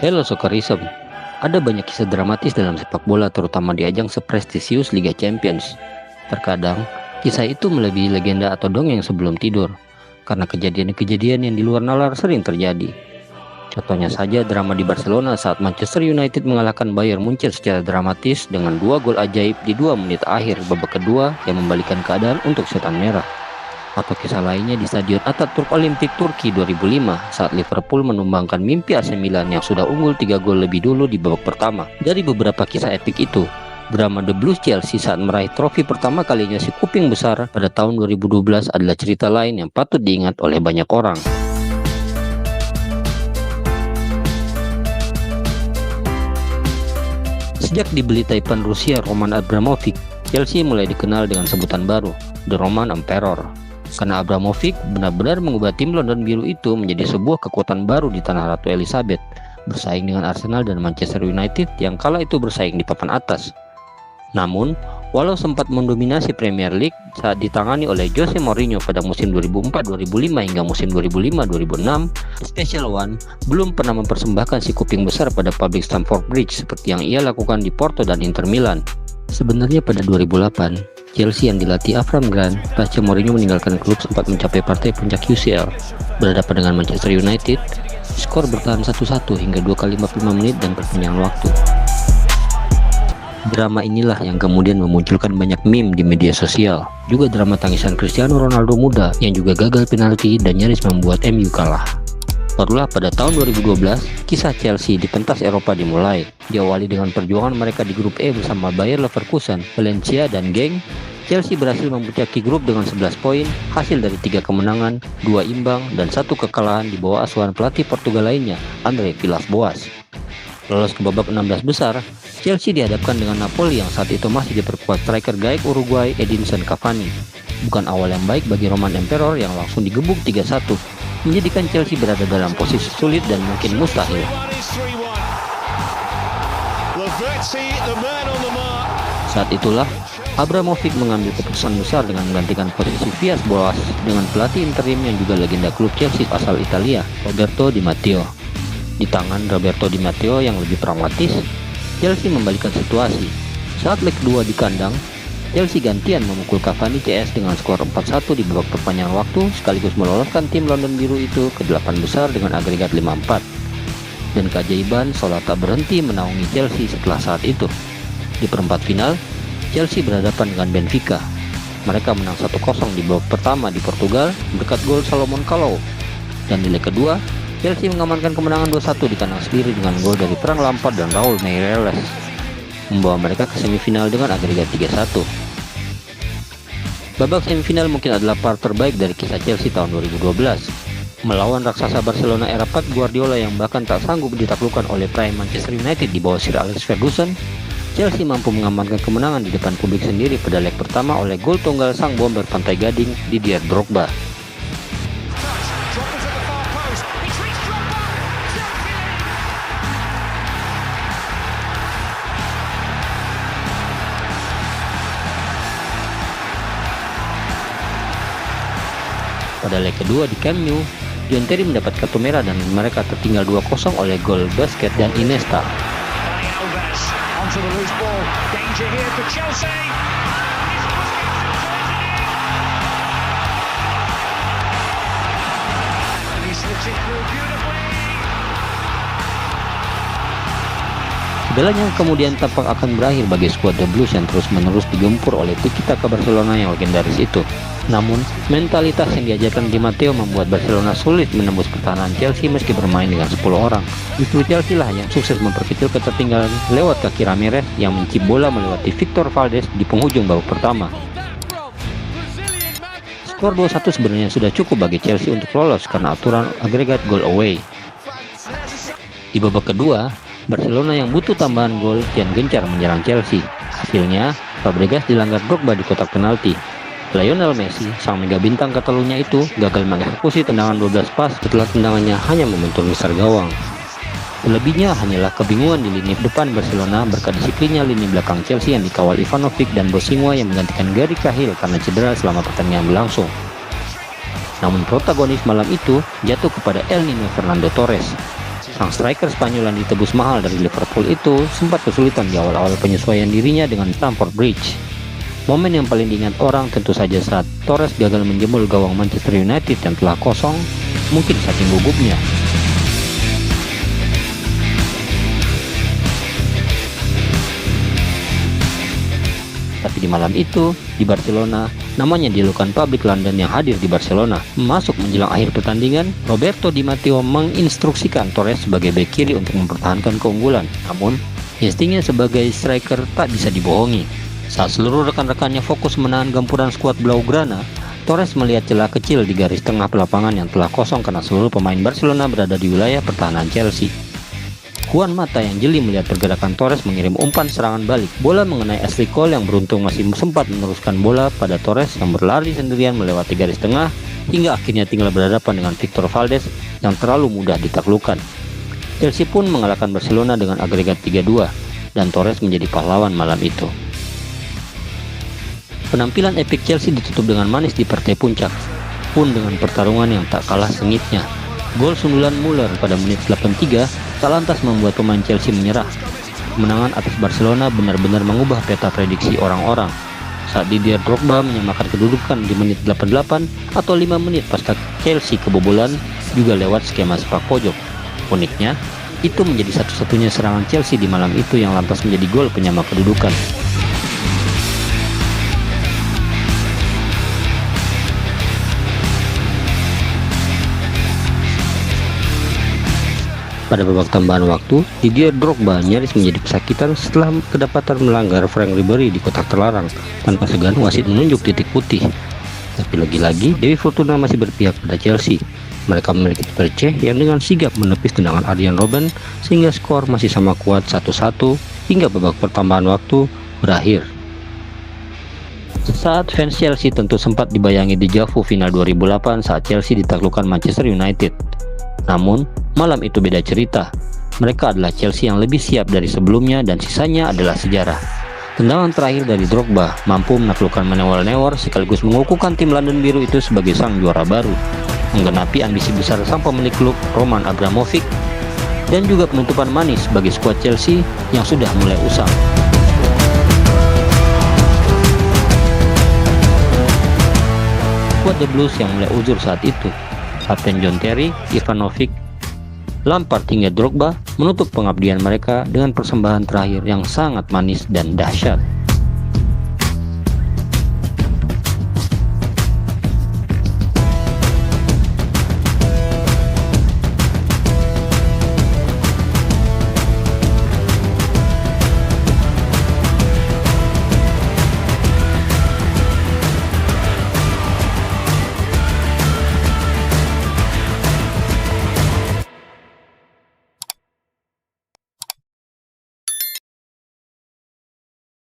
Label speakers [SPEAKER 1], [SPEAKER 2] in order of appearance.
[SPEAKER 1] Hello Soccerism. Ada banyak kisah dramatis dalam sepak bola, terutama di ajang seprestisius Liga Champions. Terkadang, kisah itu melebihi legenda atau dongeng sebelum tidur, karena kejadian-kejadian yang di luar nalar sering terjadi. Contohnya saja drama di Barcelona saat Manchester United mengalahkan Bayern Munchen secara dramatis dengan 2 gol ajaib di 2 menit akhir babak kedua yang membalikan keadaan untuk setan merah. Atau kisah lainnya di Stadion Atatürk Olimpik Turki 2005 saat Liverpool menumbangkan mimpi AC Milan yang sudah unggul 3 gol lebih dulu di babak pertama. Dari beberapa kisah epik itu, drama The Blues Chelsea saat meraih trofi pertama kalinya si kuping besar pada tahun 2012 adalah cerita lain yang patut diingat oleh banyak orang. Sejak dibeli Taipan Rusia Roman Abramovich, Chelsea mulai dikenal dengan sebutan baru, The Roman Emperor. Karena Abramovich benar-benar mengubah tim London Biru itu menjadi sebuah kekuatan baru di tanah Ratu Elizabeth, bersaing dengan Arsenal dan Manchester United yang kala itu bersaing di papan atas. Namun, walau sempat mendominasi Premier League saat ditangani oleh Jose Mourinho pada musim 2004-2005 hingga musim 2005-2006, Special One belum pernah mempersembahkan si kuping besar pada public Stamford Bridge seperti yang ia lakukan di Porto dan Inter Milan. Sebenarnya pada 2008, Chelsea yang dilatih Avram Grant pasca Mourinho meninggalkan klub sempat mencapai partai puncak UCL. Berhadapan dengan Manchester United, skor bertahan 1-1 hingga 2 kali 45 menit dan perpanjangan waktu. Drama inilah yang kemudian memunculkan banyak meme di media sosial. Juga drama tangisan Cristiano Ronaldo muda yang juga gagal penalti dan nyaris membuat MU kalah. Barulah pada tahun 2012, kisah Chelsea di pentas Eropa dimulai. Diawali dengan perjuangan mereka di grup E bersama Bayer Leverkusen, Valencia, dan Genk. Chelsea berhasil memuncaki grup dengan 11 poin, hasil dari 3 kemenangan, 2 imbang, dan 1 kekalahan di bawah asuhan pelatih Portugal lainnya, André Villas-Boas. Lolos ke babak 16 besar, Chelsea dihadapkan dengan Napoli yang saat itu masih diperkuat striker gaek Uruguay Edinson Cavani. Bukan awal yang baik bagi Roman Emperor yang langsung digebuk 3-1, menjadikan Chelsea berada dalam posisi sulit dan mungkin mustahil. Saat itulah, Abramovich mengambil keputusan besar dengan menggantikan posisi Villas-Boas dengan pelatih interim yang juga legenda klub Chelsea asal Italia, Roberto Di Matteo. Di tangan Roberto Di Matteo yang lebih pragmatis, Chelsea membalikkan situasi. Saat leg 2 di kandang, Chelsea gantian memukul Cavani CS dengan skor 4-1 di babak perpanjangan waktu sekaligus meloloskan tim London Biru itu ke 8 besar dengan agregat 5-4. Dan keajaiban seolah tak berhenti menaungi Chelsea setelah saat itu. Di perempat final, Chelsea berhadapan dengan Benfica. Mereka menang 1-0 di babak pertama di Portugal berkat gol Salomon Kalou. Dan di leg kedua, Chelsea mengamankan kemenangan 2-1 di kandang sendiri dengan gol dari Frank Lampard dan Raul Meireles, membawa mereka ke semifinal dengan agregat 3-1. Babak semifinal mungkin adalah part terbaik dari kisah Chelsea tahun 2012. Melawan raksasa Barcelona era Pep Guardiola yang bahkan tak sanggup ditaklukkan oleh prime Manchester United di bawah Sir Alex Ferguson, Chelsea mampu mengamankan kemenangan di depan publik sendiri pada leg pertama oleh gol tunggal sang bomber Pantai Gading, Didier Drogba. Pada leg kedua di Camp Nou, John Terry mendapat kartu merah dan mereka tertinggal 2-0 oleh gol Busquets dan Iniesta. Segalanya kemudian tampak akan berakhir bagi skuad The Blues yang terus-menerus digempur oleh tiki-taka Barcelona yang legendaris itu. Namun, mentalitas yang diajarkan Di Matteo membuat Barcelona sulit menembus pertahanan Chelsea meski bermain dengan 10 orang. Justru Chelsea lah yang sukses memperkecil ketertinggalan lewat kaki Ramirez yang mencip bola melewati Victor Valdes di penghujung babak pertama. Skor 2-1 sebenarnya sudah cukup bagi Chelsea untuk lolos karena aturan agregat goal away. Di babak kedua, Barcelona yang butuh tambahan gol kian gencar menyerang Chelsea. Hasilnya, Fabregas dilanggar Drogba di kotak penalti. Lionel Messi, sang mega bintang Catalunya itu, gagal mengeksekusi tendangan 12 pas setelah tendangannya hanya membentur misar gawang. Selebihnya hanyalah kebingungan di lini depan Barcelona berkat disiplinnya lini belakang Chelsea yang dikawal Ivanovic dan Bosingwa yang menggantikan Gary Cahill karena cedera selama pertandingan berlangsung. Namun protagonis malam itu jatuh kepada El Nino Fernando Torres. Sang striker Spanyol yang ditebus mahal dari Liverpool itu sempat kesulitan di awal-awal penyesuaian dirinya dengan Stamford Bridge. Momen yang paling diingat orang tentu saja saat Torres gagal menjebol gawang Manchester United yang telah kosong, mungkin saking gugupnya. Tapi di malam itu, di Barcelona, namanya dilukan publik London yang hadir di Barcelona. Masuk menjelang akhir pertandingan, Roberto Di Matteo menginstruksikan Torres sebagai bek kiri untuk mempertahankan keunggulan. Namun, instingnya sebagai striker tak bisa dibohongi. Saat seluruh rekan-rekannya fokus menahan gempuran skuad Blaugrana, Torres melihat celah kecil di garis tengah lapangan yang telah kosong karena seluruh pemain Barcelona berada di wilayah pertahanan Chelsea. Juan Mata yang jeli melihat pergerakan Torres mengirim umpan serangan balik. Bola mengenai Ashley Cole yang beruntung masih sempat meneruskan bola pada Torres yang berlari sendirian melewati garis tengah hingga akhirnya tinggal berhadapan dengan Victor Valdes yang terlalu mudah ditaklukkan. Chelsea pun mengalahkan Barcelona dengan agregat 3-2 dan Torres menjadi pahlawan malam itu. Penampilan epik Chelsea ditutup dengan manis di partai puncak, pun dengan pertarungan yang tak kalah sengitnya. Gol sundulan Muller pada menit 83 tak lantas membuat pemain Chelsea menyerah. Kemenangan atas Barcelona benar-benar mengubah peta prediksi orang-orang saat Didier Drogba menyamakan kedudukan di menit 88 atau 5 menit pasca Chelsea kebobolan juga lewat skema sepak pojok. Uniknya, itu menjadi satu-satunya serangan Chelsea di malam itu yang lantas menjadi gol penyama kedudukan. Pada babak tambahan waktu, Didier Drogba nyaris menjadi pesakitan setelah kedapatan melanggar Frank Ribery di kotak terlarang. Tanpa segan, wasit menunjuk titik putih. Tapi lagi-lagi, Dewi Fortuna masih berpihak pada Chelsea. Mereka memiliki kiper Cech yang dengan sigap menepis tendangan Arjen Robben sehingga skor masih sama kuat 1-1 hingga babak pertambahan waktu berakhir. Saat fans Chelsea tentu sempat dibayangi deja vu final 2008 saat Chelsea ditaklukkan Manchester United. Namun, malam itu beda cerita. Mereka adalah Chelsea yang lebih siap dari sebelumnya dan sisanya adalah sejarah. Tendangan terakhir dari Drogba mampu menaklukkan menewar-newar sekaligus mengukuhkan tim London Biru itu sebagai sang juara baru, menggenapi ambisi besar sang pemilik klub Roman Abramovich, dan juga penutupan manis bagi skuad Chelsea yang sudah mulai usang. Skuad The Blues yang mulai uzur saat itu, Kapten John Terry, Ivanovic, Lampard hingga Drogba menutup pengabdian mereka dengan persembahan terakhir yang sangat manis dan dahsyat.